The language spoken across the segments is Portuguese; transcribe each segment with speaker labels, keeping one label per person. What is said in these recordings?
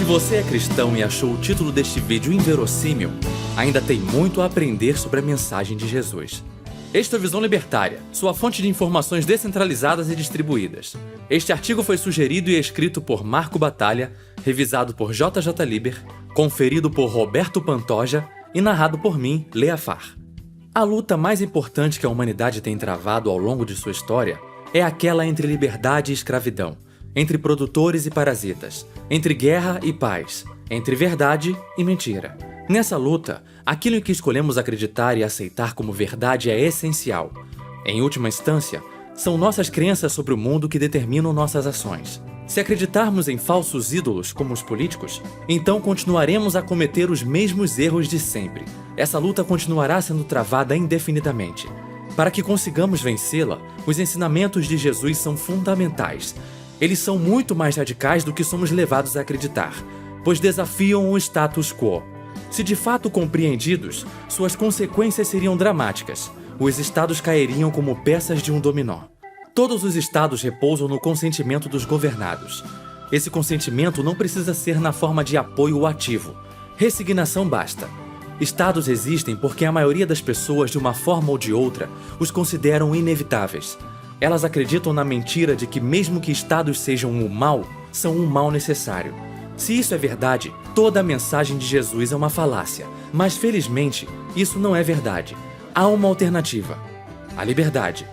Speaker 1: Se você é cristão e achou o título deste vídeo inverossímil, ainda tem muito a aprender sobre a mensagem de Jesus. Este é o Visão Libertária, sua fonte de informações descentralizadas e distribuídas. Este artigo foi sugerido e escrito por Marco Batalha, revisado por JJ Liber, conferido por Roberto Pantoja e narrado por mim, Leafar. A luta mais importante que a humanidade tem travado ao longo de sua história é aquela entre liberdade e escravidão, entre produtores e parasitas, entre guerra e paz, entre verdade e mentira. Nessa luta, aquilo em que escolhemos acreditar e aceitar como verdade é essencial. Em última instância, são nossas crenças sobre o mundo que determinam nossas ações. Se acreditarmos em falsos ídolos como os políticos, então continuaremos a cometer os mesmos erros de sempre. Essa luta continuará sendo travada indefinidamente. Para que consigamos vencê-la, os ensinamentos de Jesus são fundamentais. Eles são muito mais radicais do que somos levados a acreditar, pois desafiam o status quo. Se de fato compreendidos, suas consequências seriam dramáticas. Os estados cairiam como peças de um dominó. Todos os estados repousam no consentimento dos governados. Esse consentimento não precisa ser na forma de apoio ativo. Resignação basta. Estados existem porque a maioria das pessoas, de uma forma ou de outra, os consideram inevitáveis. Elas acreditam na mentira de que mesmo que estados sejam um mal, são um mal necessário. Se isso é verdade, toda a mensagem de Jesus é uma falácia. Mas felizmente, isso não é verdade. Há uma alternativa: a liberdade.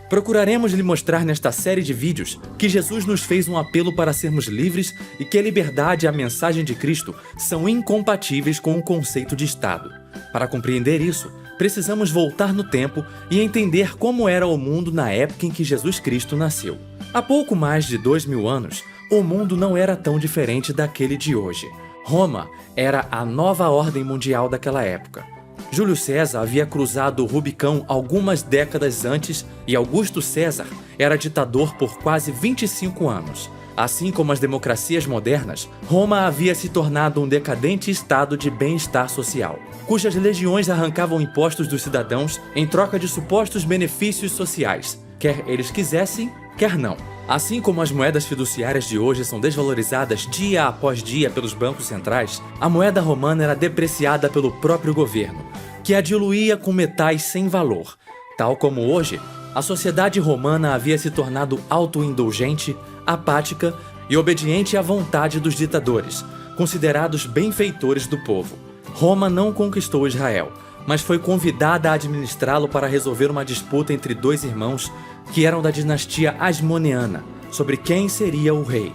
Speaker 1: Procuraremos lhe mostrar nesta série de vídeos que Jesus nos fez um apelo para sermos livres e que a liberdade e a mensagem de Cristo são incompatíveis com o conceito de Estado. Para compreender isso, precisamos voltar no tempo e entender como era o mundo na época em que Jesus Cristo nasceu. Há pouco mais de 2000 anos, o mundo não era tão diferente daquele de hoje. Roma era a nova ordem mundial daquela época. Júlio César havia cruzado o Rubicão algumas décadas antes e Augusto César era ditador por quase 25 anos. Assim como as democracias modernas, Roma havia se tornado um decadente estado de bem-estar social, cujas legiões arrancavam impostos dos cidadãos em troca de supostos benefícios sociais, quer eles quisessem, quer não. Assim como as moedas fiduciárias de hoje são desvalorizadas dia após dia pelos bancos centrais, a moeda romana era depreciada pelo próprio governo, que a diluía com metais sem valor. Tal como hoje, a sociedade romana havia se tornado autoindulgente, apática e obediente à vontade dos ditadores, considerados benfeitores do povo. Roma não conquistou Israel, mas foi convidada a administrá-lo para resolver uma disputa entre dois irmãos que eram da dinastia Asmoneana, sobre quem seria o rei.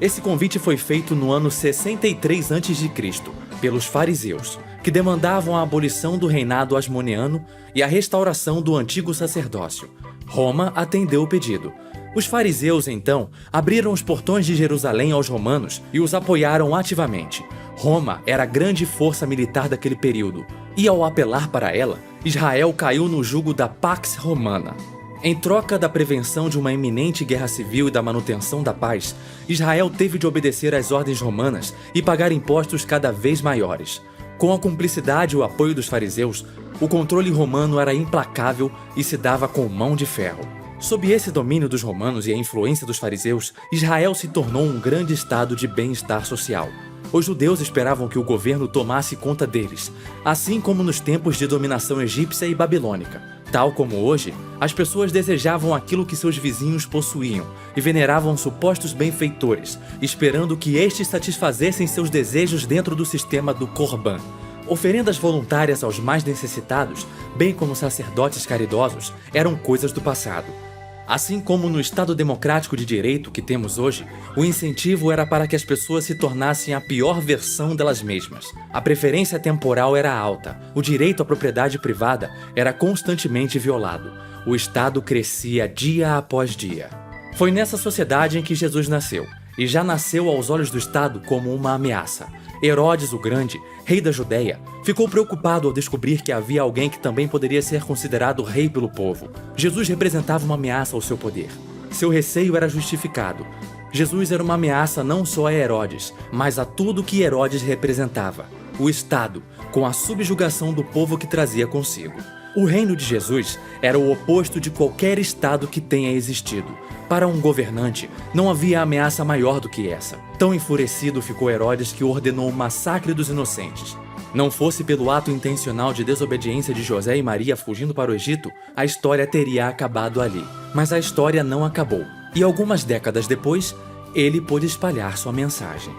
Speaker 1: Esse convite foi feito no ano 63 a.C., pelos fariseus, que demandavam a abolição do reinado asmoneano e a restauração do antigo sacerdócio. Roma atendeu o pedido. Os fariseus, então, abriram os portões de Jerusalém aos romanos e os apoiaram ativamente. Roma era a grande força militar daquele período, e ao apelar para ela, Israel caiu no jugo da Pax Romana. Em troca da prevenção de uma iminente guerra civil e da manutenção da paz, Israel teve de obedecer às ordens romanas e pagar impostos cada vez maiores. Com a cumplicidade e o apoio dos fariseus, o controle romano era implacável e se dava com mão de ferro. Sob esse domínio dos romanos e a influência dos fariseus, Israel se tornou um grande estado de bem-estar social. Os judeus esperavam que o governo tomasse conta deles, assim como nos tempos de dominação egípcia e babilônica. Tal como hoje, as pessoas desejavam aquilo que seus vizinhos possuíam e veneravam supostos benfeitores, esperando que estes satisfazessem seus desejos dentro do sistema do Corban. Oferendas voluntárias aos mais necessitados, bem como sacerdotes caridosos, eram coisas do passado. Assim como no Estado democrático de direito que temos hoje, o incentivo era para que as pessoas se tornassem a pior versão delas mesmas. A preferência temporal era alta, o direito à propriedade privada era constantemente violado. O Estado crescia dia após dia. Foi nessa sociedade em que Jesus nasceu, e já nasceu aos olhos do Estado como uma ameaça. Herodes o Grande, rei da Judéia, ficou preocupado ao descobrir que havia alguém que também poderia ser considerado rei pelo povo. Jesus representava uma ameaça ao seu poder. Seu receio era justificado. Jesus era uma ameaça não só a Herodes, mas a tudo que Herodes representava: o Estado, com a subjugação do povo que trazia consigo. O reino de Jesus era o oposto de qualquer estado que tenha existido. Para um governante, não havia ameaça maior do que essa. Tão enfurecido ficou Herodes que ordenou o massacre dos inocentes. Não fosse pelo ato intencional de desobediência de José e Maria fugindo para o Egito, a história teria acabado ali. Mas a história não acabou. E algumas décadas depois, ele pôde espalhar sua mensagem.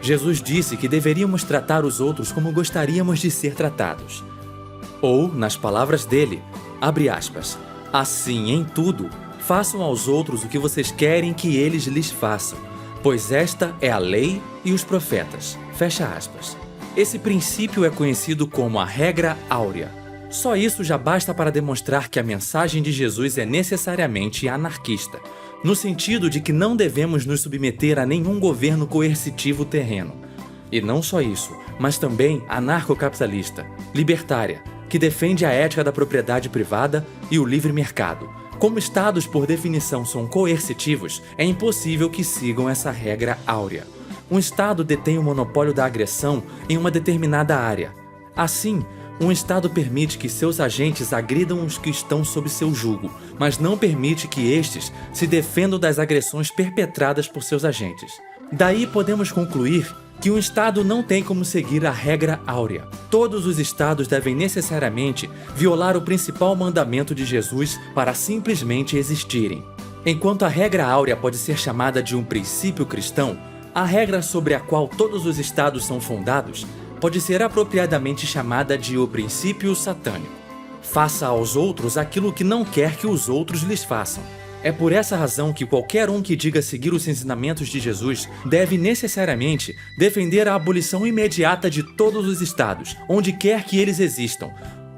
Speaker 1: Jesus disse que deveríamos tratar os outros como gostaríamos de ser tratados. Ou, nas palavras dele, abre aspas, assim em tudo, façam aos outros o que vocês querem que eles lhes façam, pois esta é a lei e os profetas. Fecha aspas. Esse princípio é conhecido como a regra áurea. Só isso já basta para demonstrar que a mensagem de Jesus é necessariamente anarquista, no sentido de que não devemos nos submeter a nenhum governo coercitivo terreno. E não só isso, mas também anarcocapitalista, libertária, que defende a ética da propriedade privada e o livre mercado. Como estados, por definição, são coercitivos, é impossível que sigam essa regra áurea. Um estado detém o monopólio da agressão em uma determinada área. Assim, um estado permite que seus agentes agridam os que estão sob seu jugo, mas não permite que estes se defendam das agressões perpetradas por seus agentes. Daí podemos concluir que um estado não tem como seguir a regra áurea. Todos os estados devem necessariamente violar o principal mandamento de Jesus para simplesmente existirem. Enquanto a regra áurea pode ser chamada de um princípio cristão, a regra sobre a qual todos os estados são fundados pode ser apropriadamente chamada de o princípio satânico. Faça aos outros aquilo que não quer que os outros lhes façam. É por essa razão que qualquer um que diga seguir os ensinamentos de Jesus deve necessariamente defender a abolição imediata de todos os estados, onde quer que eles existam.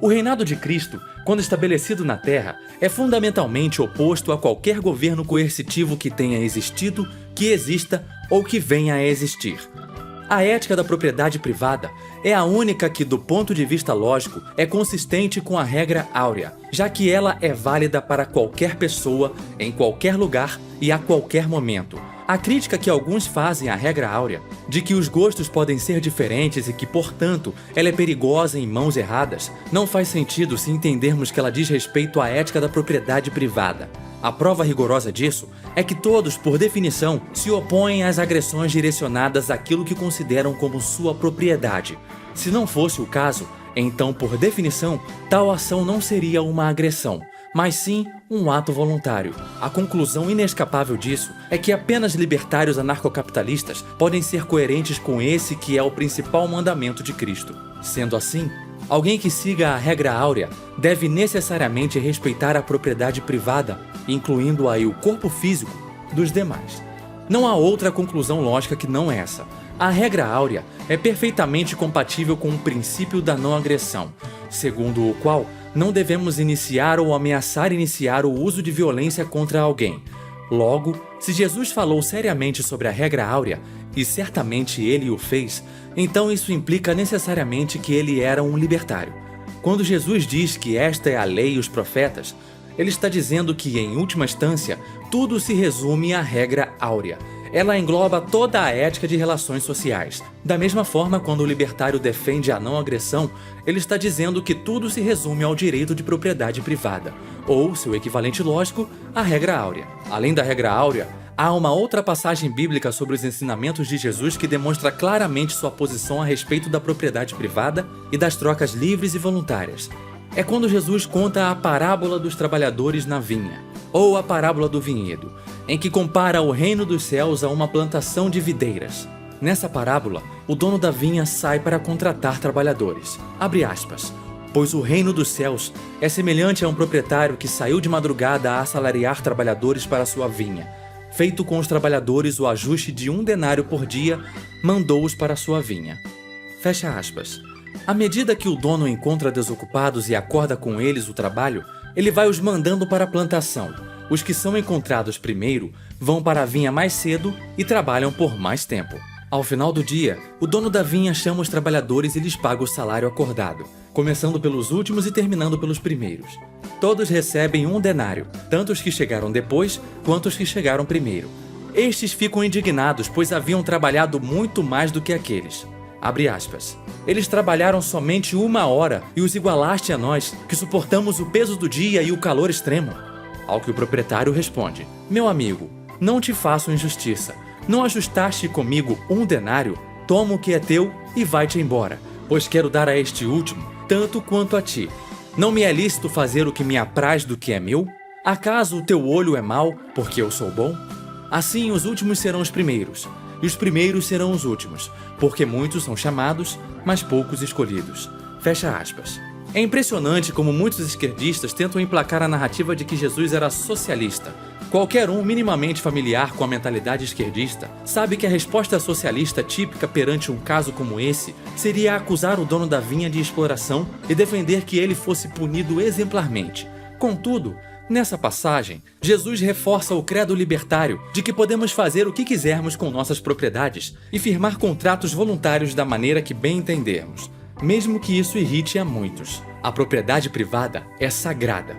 Speaker 1: O reinado de Cristo, quando estabelecido na Terra, é fundamentalmente oposto a qualquer governo coercitivo que tenha existido, que exista ou que venha a existir. A ética da propriedade privada é a única que, do ponto de vista lógico, é consistente com a regra áurea, já que ela é válida para qualquer pessoa, em qualquer lugar e a qualquer momento. A crítica que alguns fazem à regra áurea, de que os gostos podem ser diferentes e que, portanto, ela é perigosa em mãos erradas, não faz sentido se entendermos que ela diz respeito à ética da propriedade privada. A prova rigorosa disso é que todos, por definição, se opõem às agressões direcionadas àquilo que consideram como sua propriedade. Se não fosse o caso, então, por definição, tal ação não seria uma agressão, mas sim um ato voluntário. A conclusão inescapável disso é que apenas libertários anarcocapitalistas podem ser coerentes com esse que é o principal mandamento de Cristo. Sendo assim, alguém que siga a regra áurea deve necessariamente respeitar a propriedade privada, incluindo aí o corpo físico dos demais. Não há outra conclusão lógica que não essa. A regra áurea é perfeitamente compatível com o princípio da não agressão, segundo o qual não devemos iniciar ou ameaçar iniciar o uso de violência contra alguém. Logo, se Jesus falou seriamente sobre a regra áurea, e certamente ele o fez, então isso implica necessariamente que ele era um libertário. Quando Jesus diz que esta é a lei e os profetas, ele está dizendo que, em última instância, tudo se resume à regra áurea. Ela engloba toda a ética de relações sociais. Da mesma forma, quando o libertário defende a não agressão, ele está dizendo que tudo se resume ao direito de propriedade privada, ou, seu equivalente lógico, a regra áurea. Além da regra áurea, há uma outra passagem bíblica sobre os ensinamentos de Jesus que demonstra claramente sua posição a respeito da propriedade privada e das trocas livres e voluntárias. É quando Jesus conta a parábola dos trabalhadores na vinha, ou a parábola do vinhedo, em que compara o reino dos céus a uma plantação de videiras. Nessa parábola, o dono da vinha sai para contratar trabalhadores. Abre aspas. Pois o reino dos céus é semelhante a um proprietário que saiu de madrugada a assalariar trabalhadores para sua vinha. Feito com os trabalhadores o ajuste de 1 denário por dia, mandou-os para sua vinha. Fecha aspas. À medida que o dono encontra desocupados e acorda com eles o trabalho, ele vai os mandando para a plantação. Os que são encontrados primeiro vão para a vinha mais cedo e trabalham por mais tempo. Ao final do dia, o dono da vinha chama os trabalhadores e lhes paga o salário acordado, começando pelos últimos e terminando pelos primeiros. Todos recebem 1 denário, tanto os que chegaram depois quanto os que chegaram primeiro. Estes ficam indignados, pois haviam trabalhado muito mais do que aqueles. Abre aspas. Eles trabalharam somente 1 hora e os igualaste a nós, que suportamos o peso do dia e o calor extremo. Ao que o proprietário responde: Meu amigo, não te faço injustiça. Não ajustaste comigo 1 denário? Toma o que é teu e vai-te embora, pois quero dar a este último tanto quanto a ti. Não me é lícito fazer o que me apraz do que é meu? Acaso o teu olho é mau, porque eu sou bom? Assim os últimos serão os primeiros, e os primeiros serão os últimos, porque muitos são chamados, mas poucos escolhidos. Fecha aspas. É impressionante como muitos esquerdistas tentam emplacar a narrativa de que Jesus era socialista. Qualquer um minimamente familiar com a mentalidade esquerdista sabe que a resposta socialista típica perante um caso como esse seria acusar o dono da vinha de exploração e defender que ele fosse punido exemplarmente. Contudo, nessa passagem, Jesus reforça o credo libertário de que podemos fazer o que quisermos com nossas propriedades e firmar contratos voluntários da maneira que bem entendermos, mesmo que isso irrite a muitos. A propriedade privada é sagrada.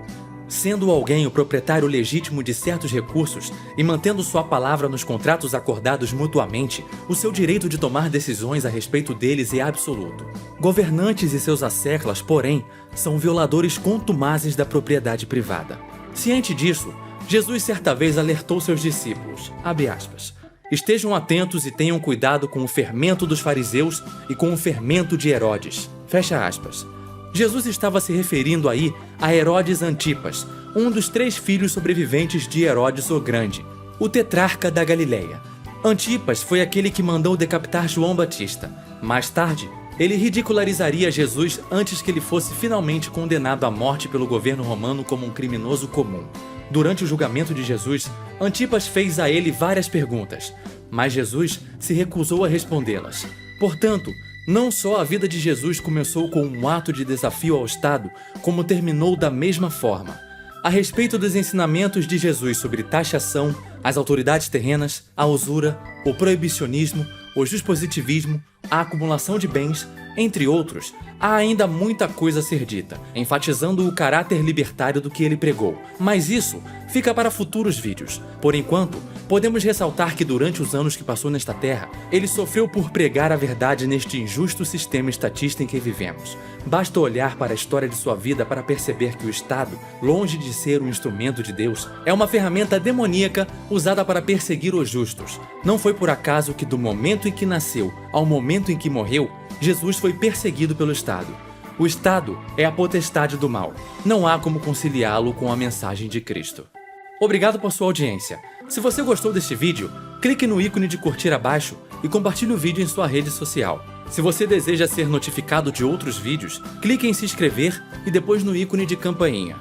Speaker 1: Sendo alguém o proprietário legítimo de certos recursos e mantendo sua palavra nos contratos acordados mutuamente, o seu direito de tomar decisões a respeito deles é absoluto. Governantes e seus asseclas, porém, são violadores contumazes da propriedade privada. Ciente disso, Jesus certa vez alertou seus discípulos, abre aspas, estejam atentos e tenham cuidado com o fermento dos fariseus e com o fermento de Herodes. Fecha aspas. Jesus estava se referindo aí a Herodes Antipas, um dos 3 filhos sobreviventes de Herodes o Grande, o tetrarca da Galileia. Antipas foi aquele que mandou decapitar João Batista. Mais tarde, ele ridicularizaria Jesus antes que ele fosse finalmente condenado à morte pelo governo romano como um criminoso comum. Durante o julgamento de Jesus, Antipas fez a ele várias perguntas, mas Jesus se recusou a respondê-las. Portanto, não só a vida de Jesus começou com um ato de desafio ao Estado, como terminou da mesma forma. A respeito dos ensinamentos de Jesus sobre taxação, as autoridades terrenas, a usura, o proibicionismo, o dispositivismo, a acumulação de bens, entre outros, há ainda muita coisa a ser dita, enfatizando o caráter libertário do que ele pregou. Mas isso fica para futuros vídeos. Por enquanto, podemos ressaltar que durante os anos que passou nesta terra, ele sofreu por pregar a verdade neste injusto sistema estatista em que vivemos. Basta olhar para a história de sua vida para perceber que o Estado, longe de ser um instrumento de Deus, é uma ferramenta demoníaca usada para perseguir os justos. Não foi por acaso que do momento em que nasceu ao momento em que morreu, Jesus foi perseguido pelo Estado. O Estado é a potestade do mal. Não há como conciliá-lo com a mensagem de Cristo. Obrigado por sua audiência. Se você gostou deste vídeo, clique no ícone de curtir abaixo e compartilhe o vídeo em sua rede social. Se você deseja ser notificado de outros vídeos, clique em se inscrever e depois no ícone de campainha.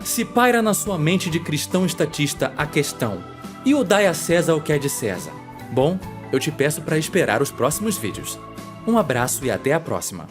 Speaker 1: Se paira na sua mente de cristão estatista a questão: e o dai a César o que é de César? Bom, eu te peço para esperar os próximos vídeos. Um abraço e até a próxima.